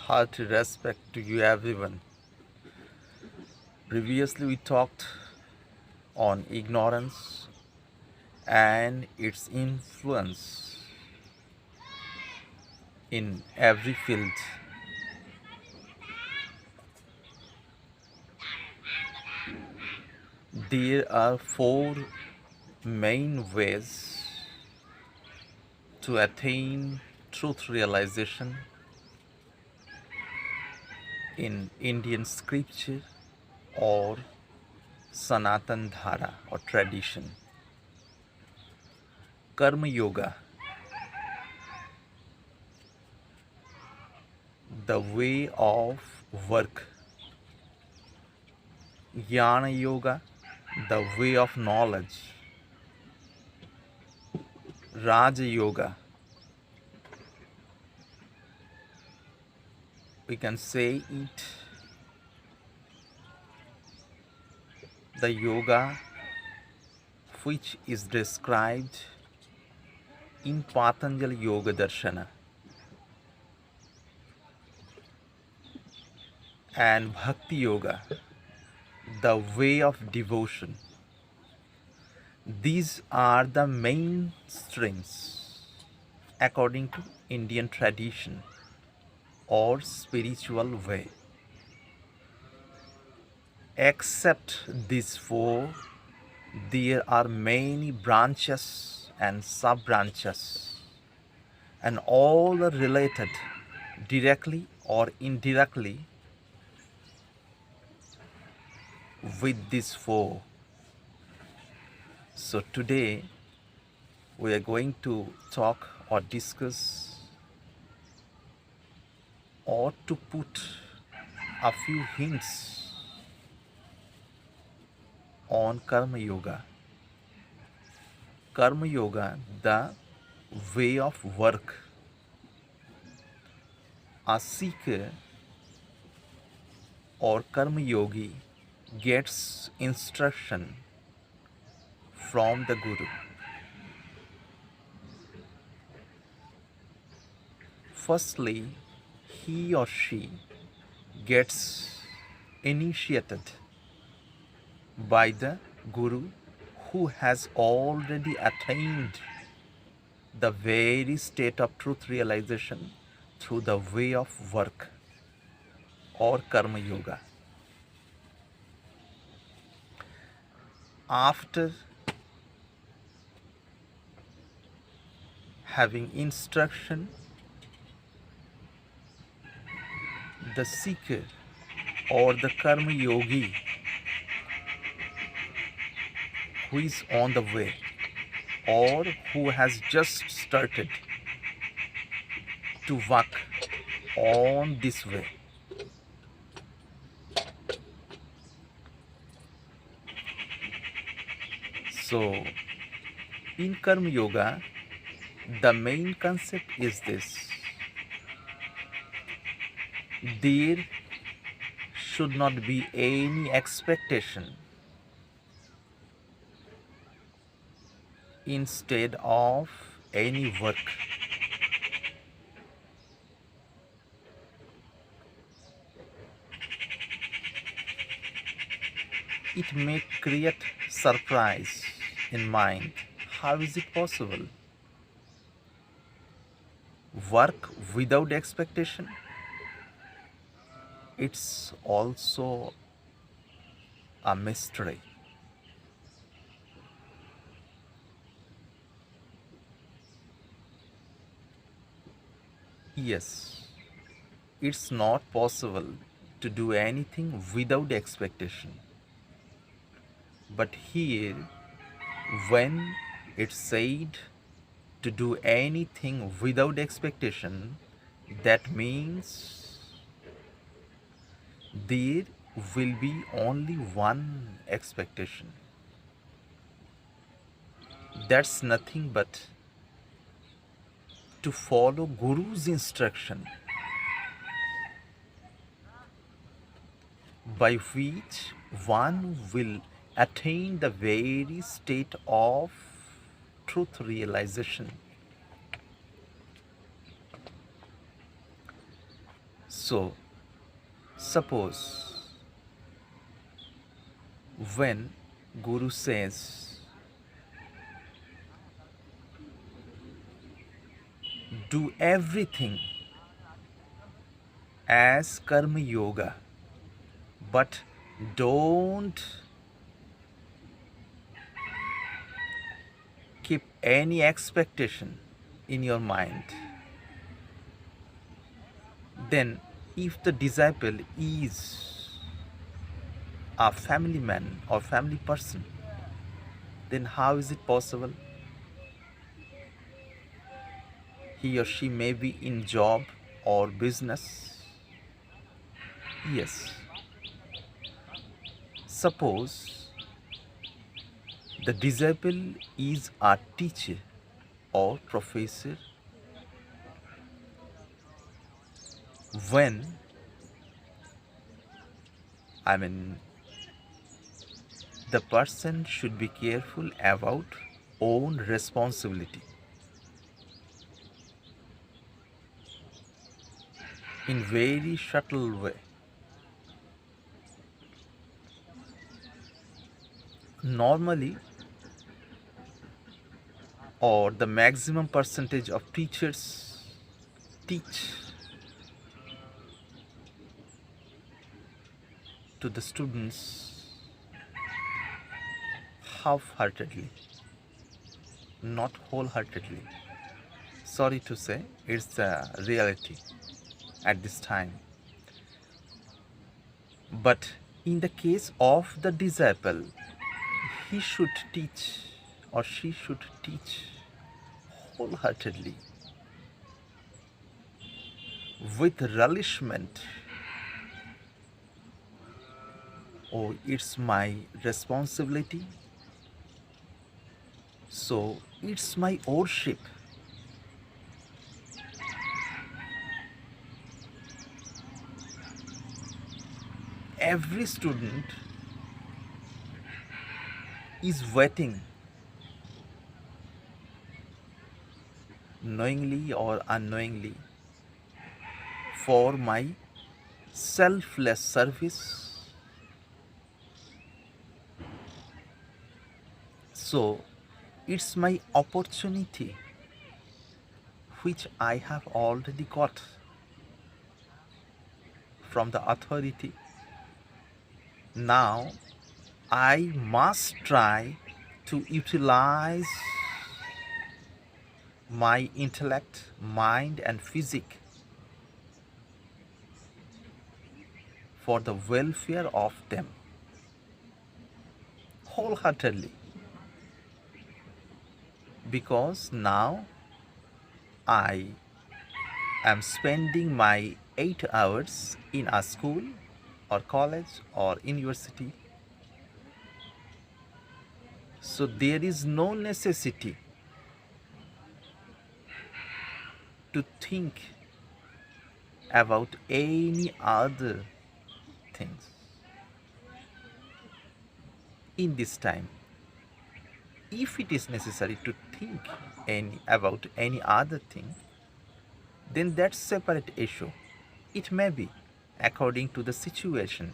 Hearty respect to you, everyone. Previously, we talked on ignorance and its influence in every field. There are four main ways to attain truth realization in Indian scripture or Sanatan Dhara or tradition. Karma Yoga, the way of work. Jnana Yoga, the way of knowledge. Raja Yoga, we can say it the yoga which is described in Patanjali Yoga Darshana, and Bhakti Yoga, the way of devotion. These are the main streams according to Indian tradition or spiritual way. Except these four, there are many branches and sub branches, and all are related directly or indirectly with these four. So today we are going to talk or discuss or to put a few hints on Karma Yoga. Karma Yoga, the way of work. A seeker or Karma Yogi gets instruction from the Guru. Firstly, he or she gets initiated by the Guru who has already attained the very state of truth realization through the way of work or Karma Yoga. After having instruction, the seeker or the Karma Yogi who is on the way or who has just started to work on this way, so in Karma Yoga, the main concept is this: there should not be any expectation instead of any work. It may create surprise in mind. How is it possible? Work without expectation? It's also a mystery. Yes, it's not possible to do anything without expectation. But here, when it's said to do anything without expectation, that means there will be only one expectation. That's nothing but to follow Guru's instruction, by which one will attain the very state of truth realization. So, suppose when Guru says, do everything as Karma Yoga, but don't keep any expectation in your mind, then if the disciple is a family man or family person, then how is it possible? He or she may be in job or business. Yes. Suppose the disciple is a teacher or professor, when I mean the person should be careful about own responsibility in very subtle way. Normally, or the maximum percentage of teachers teach to the students half-heartedly, not wholeheartedly. Sorry to say, it's the reality at this time. But in the case of the disciple, he should teach or she should teach wholeheartedly, with relishment. Oh, it's my responsibility, so it's my worship. Every student is waiting, knowingly or unknowingly, for my selfless service. So it's my opportunity which I have already got from the authority. Now I must try to utilize my intellect, mind, and physique for the welfare of them wholeheartedly, because now I am spending my 8 hours in a school or college or university. So there is no necessity to think about any other things in this time. If it is necessary to think about any other thing, then that's separate issue. It may be according to the situation.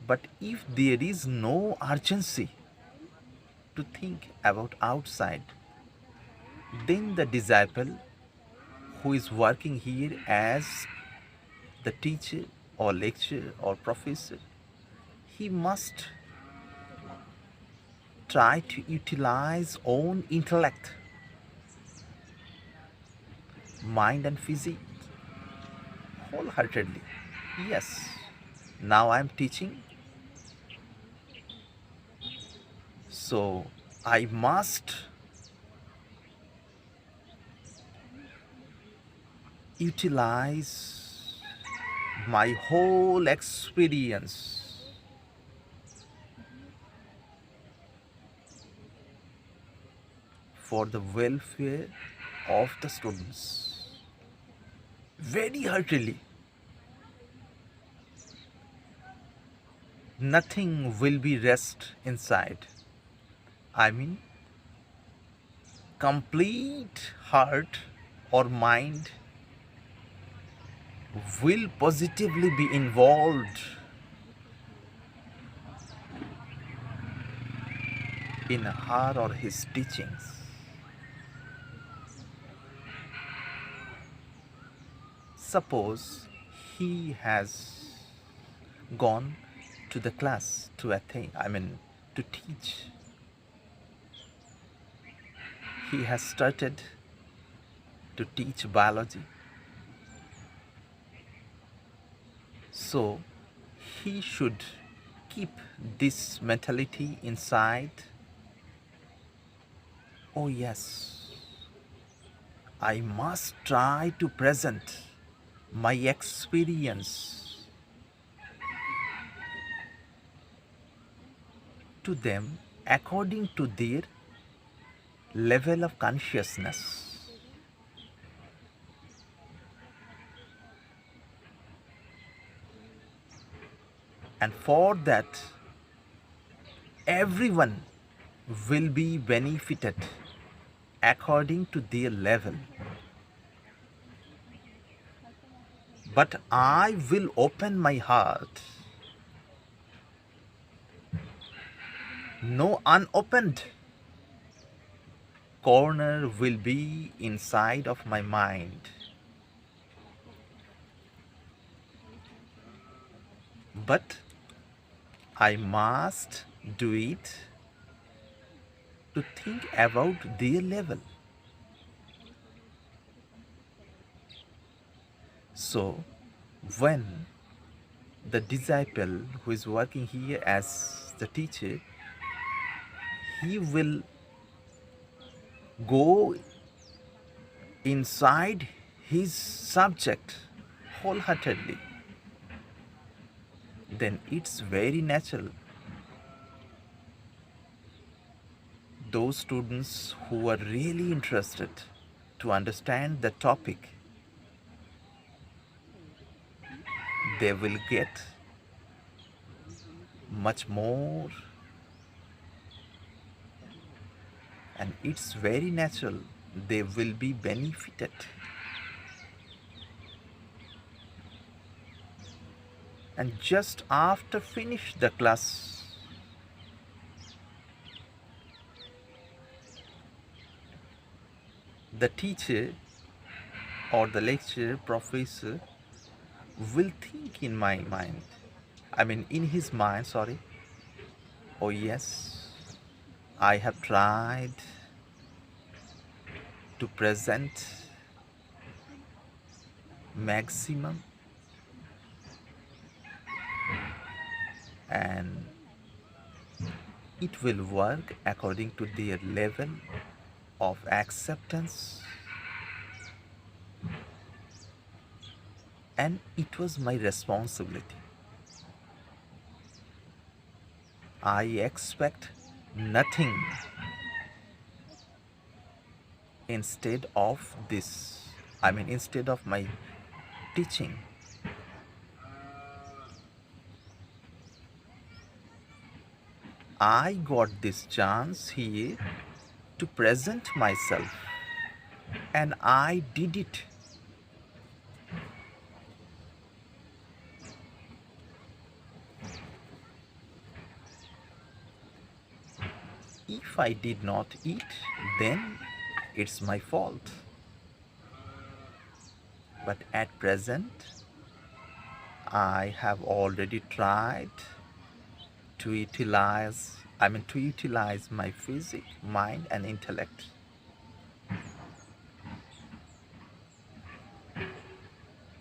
But if there is no urgency to think about outside, then the disciple who is working here as the teacher or lecturer or professor, he must try to utilize own intellect, mind and physique wholeheartedly. Yes, now I am teaching, so I must utilize my whole experience for the welfare of the students very heartily. Nothing will be rest inside. I mean, complete heart or mind will positively be involved in her or his teachings. Suppose he has gone to the class to to teach. He has started to teach biology. So he should keep this mentality inside. Oh yes, I must try to present my experience to them according to their level of consciousness. And for that, everyone will be benefited according to their level. But I will open my heart. No unopened corner will be inside of my mind. But I must do it to think about their level. So, when the disciple who is working here as the teacher, he will go inside his subject wholeheartedly, then it's very natural. Those students who are really interested to understand the topic, they will get much more, and it's very natural, they will be benefited. And just after finish the class, the teacher or the lecturer, professor will think in my mind, in his mind, sorry. Oh yes, I have tried to present maximum, and it will work according to their level of acceptance. And it was my responsibility. I expect nothing instead of this. Instead of my teaching. I got this chance here to present myself, and I did it. If I did not eat, then it's my fault. But at present, I have already tried to utilize my physics, mind, and intellect.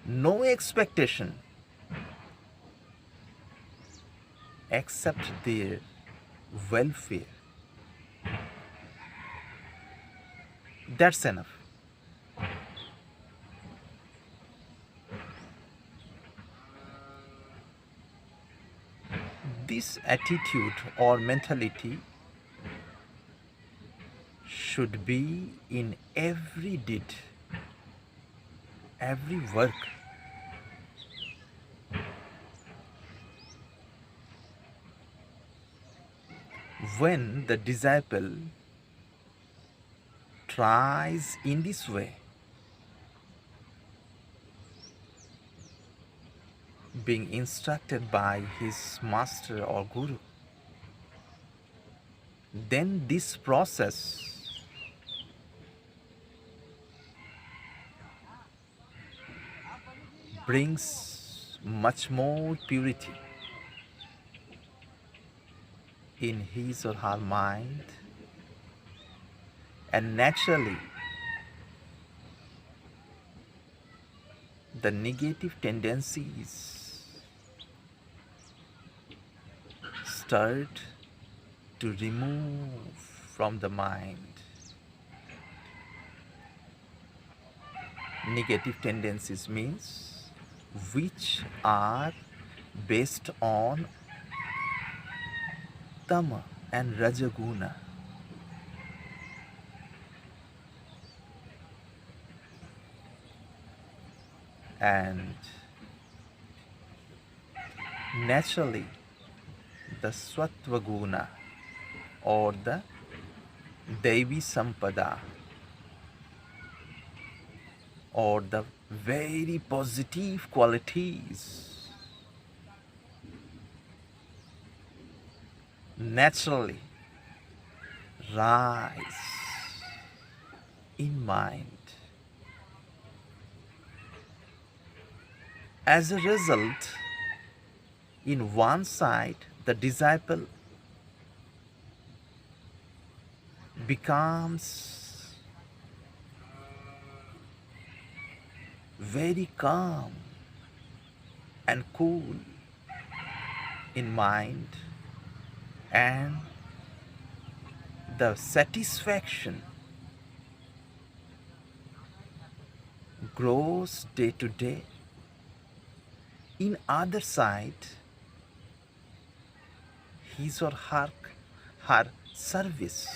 No expectation except their welfare. That's enough. This attitude or mentality should be in every deed, every work. When the disciple tries in this way, being instructed by his master or guru, then this process brings much more purity in his or her mind, and naturally the negative tendencies start to remove from the mind. Negative tendencies means which are based on tama and rajaguna. And naturally the Sattva Guna or the Devi Sampada or the very positive qualities naturally rise in mind. As a result, in one side, the disciple becomes very calm and cool in mind, and the satisfaction grows day to day. In other side, his or her service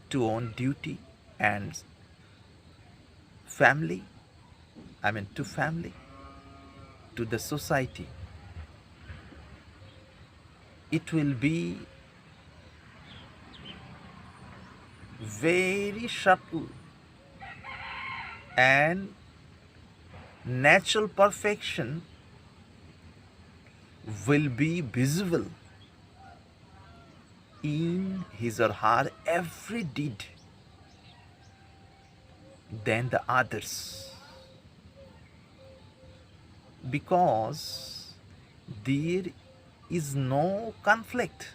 to own duty and family, to family, to the society, it will be very subtle and natural perfection will be visible in his or her every deed than the others, because there is no conflict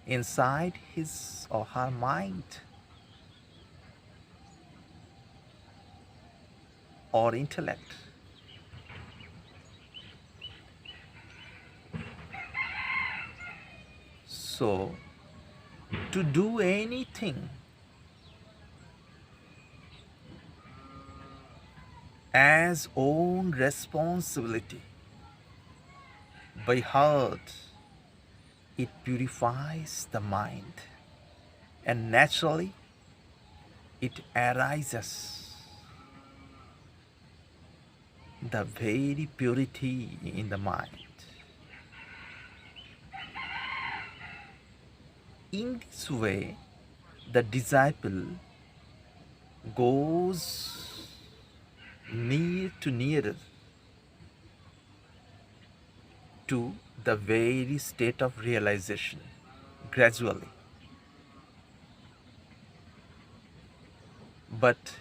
inside his or her mind or intellect. So, to do anything as own responsibility by heart, it purifies the mind, and naturally it arises the very purity in the mind. In this way, the disciple goes nearer to the very state of realization gradually. But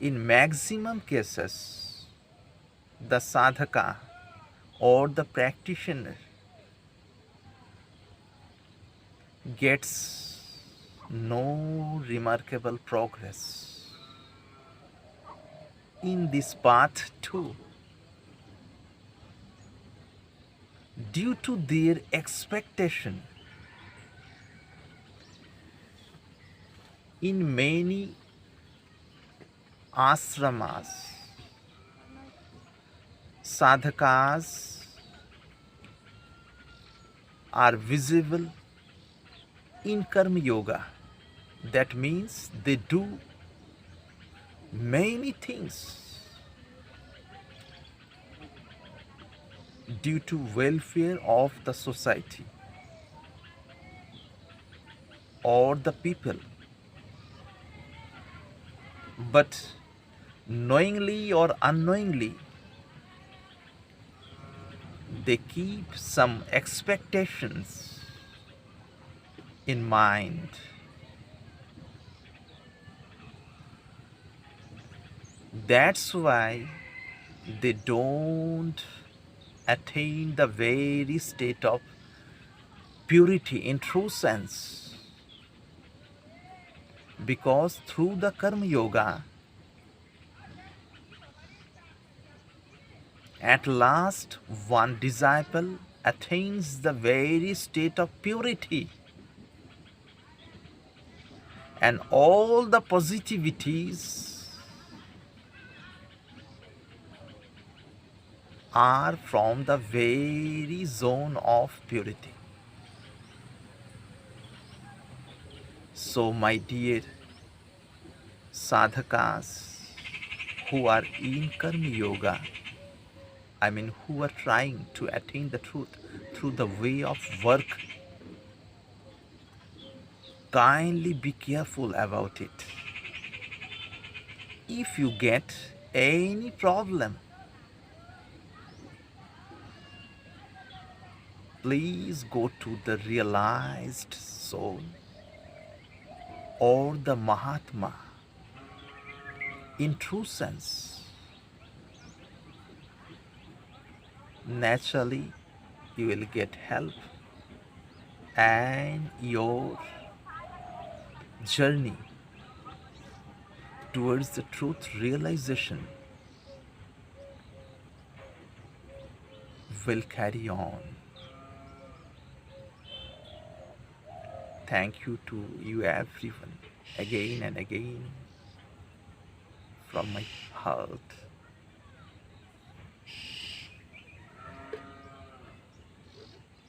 in maximum cases, the sadhaka or the practitioner gets no remarkable progress in this path too, due to their expectation. In many ashramas, sadhakas are visible in Karma Yoga. That means they do many things due to welfare of the society or the people. But knowingly or unknowingly, they keep some expectations in mind. That's why they don't attain the very state of purity in true sense. Because through the Karma Yoga, at last one disciple attains the very state of purity, and all the positivities are from the very zone of purity. So, my dear sadhakas who are in Karma Yoga, who are trying to attain the truth through the way of work, kindly be careful about it. If you get any problem, please go to the realized soul or the Mahatma in true sense. Naturally, you will get help and your journey towards the truth realization will carry on. Thank you to you everyone again and again from my heart.